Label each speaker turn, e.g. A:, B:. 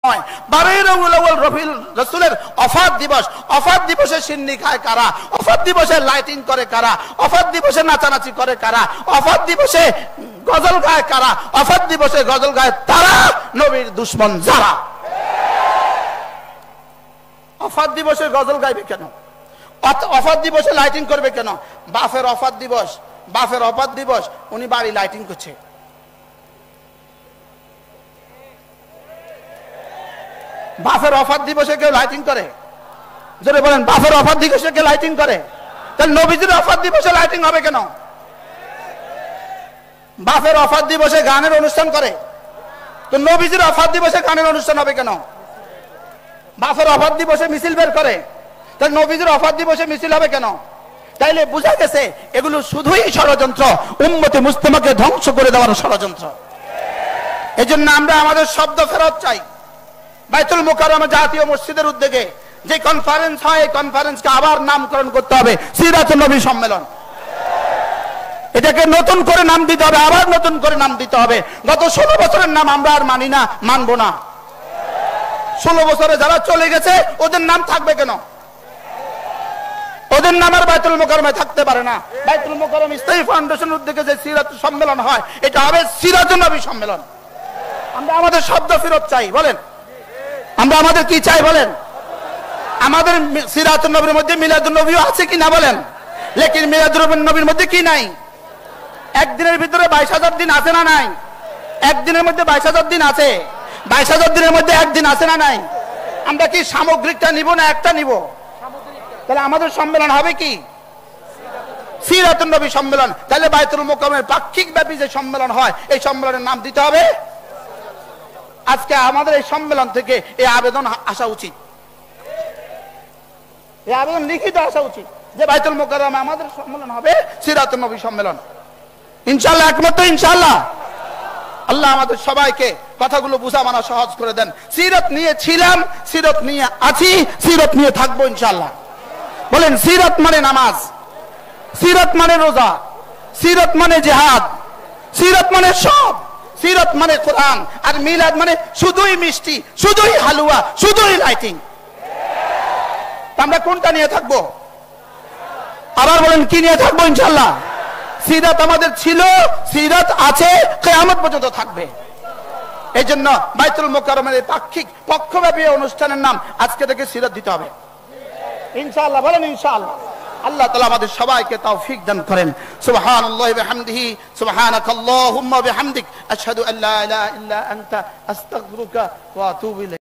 A: 12 রবিউল আউয়াল রাসূলের ওফাত দিবস। ওফাত দিবসে সিন্নি খায় কারা? ওফাত দিবসে লাইটিং করে কারা? ওফাত দিবসে নাচানাচি করে কারা? ওফাত দিবসে গজল গায় কারা? ওফাত দিবসে গজল গায় তারা নবীর দুশমন যারা। ওফাত দিবসে গজল গাইবে কেন? ওফাত দিবসে লাইটিং করবে কেন? বাপের ওফাত দিবস, বাপের ওফাত দিবস, উনি বাড়ি লাইটিং করছে। বাপের ওফাত দিবসে কেউ লাইটিং করে? জোরে বলেন, বাপের ওফাত দিবসে কেউ লাইটিং করে? তাহলে নবীজির ওফাত দিবসে লাইটিং হবে কেন? বাপের ওফাত দিবসে গানের অনুষ্ঠান করে, তো নবীজির ওফাত দিবসে গানের অনুষ্ঠান হবে কেন? বাপের ওফাত দিবসে মিছিল বের করে, তাহলে নবীজির ওফাত দিবসে মিছিল হবে কেন? তাইলে বোঝা গেছে এগুলো শুধুই ষড়যন্ত্র, উম্মতে মুসলিমাকে ধ্বংস করে দেওয়ার ষড়যন্ত্র। এজন্য আমরা আমাদের শব্দ ফেরত চাই। বাইতুল মুকাররমে জাতীয় মসজিদের উদ্যোগে যে কনফারেন্স হয়, এই কনফারেন্সকে আবার নামকরণ করতে হবে সিরাতুন নবী সম্মেলন। এটাকে নতুন করে নাম দিতে হবে, আবার নতুন করে নাম দিতে হবে। গত 16 বছরের নাম আমরা আর মানি না, মানব না। 16 বছরে যারা চলে গেছে ওদের নাম থাকবে কেন? ওদের নাম আর বাইতুল মুকাররমে থাকতে পারে না। বাইতুল মুকাররম ইসলামী ফাউন্ডেশনের উদ্যোগে যে সিরাত সম্মেলন হয়, এটা হবে সিরাতুন নবী সম্মেলন। আমরা আমাদের শব্দ ফেরত চাই। বলেন, আমরা আমাদের কি চাই বলেন? আমাদের সিরাতুন নবীর মধ্যে মিলাদুন নবীও আছে কি না বলেন? লেকিন মিলাদুন নবীর মধ্যে কি নাই? একদিনের ভিতরে 22,000 দিন আছে না নাই? একদিনের মধ্যে 22,000 দিন আছে। 22,000 দিনের মধ্যে একদিন আছে না নাই? আমরা কি সামগ্রিকটা নিব না একটা নিব? তাহলে আমাদের সম্মেলন হবে কি? সিরাতুন নবী সম্মেলন। তাহলে বাইতুল মুকাররমের পাক্ষিক ব্যাপী যে সম্মেলন হয়, এই সম্মেলনের নাম দিতে হবে। আজকে আমাদের এই সম্মেলন থেকে এই আবেদন আসা উচিত, এই আবেদন লিখিত আসা উচিত যে বাইতুল মুকাররমে আমাদের সম্মেলন হবে সিরাতুন নবী সম্মেলন। ইনশাআল্লাহ, একমত ইনশাআল্লাহ। আল্লাহ আমাদের সবাইকে কথাগুলো বুঝা মানা সহজ করে দেন। সিরাত নিয়ে ছিলাম, সিরাত নিয়ে আছি, সিরাত নিয়ে থাকবো ইনশাআল্লাহ। বলেন, সিরাত মানে নামাজ, সিরাত মানে রোজা, সিরাত মানে জিহাদ, সিরাত মানে সব, সিরাত মানে কোরআন, আর মিলাদ মানে শুধুই মিষ্টি, শুধুই হালুয়া, শুধুই লাইটিং। আমরা কোনটা নিয়ে থাকবো? আবার বলেন, কি নিয়ে থাকবো ইনশাআল্লাহ? সিরাত আমাদের ছিল, সিরাত আছে, কিয়ামত পর্যন্ত থাকবে। এই জন্য বাইতুল মুকাররমের এই পাক্ষিক পক্ষব্যাপী অনুষ্ঠানের নাম আজকে থেকে সিরাত দিতে হবে ইনশাআল্লাহ। বলেন ইনশাআল্লাহ। আল্লাহ তাআলা আমাদের সবাইকে তৌফিক দান করেন। সুবহানাল্লাহি ওয়া বিহামদিহি, সুবহানাকাল্লাহুম্মা ওয়া বিহামদিক, আশহাদু আল্লা ইলাহা ইল্লা আনতা, আস্তাগফিরুকা ওয়া আতুবু ইলাইক।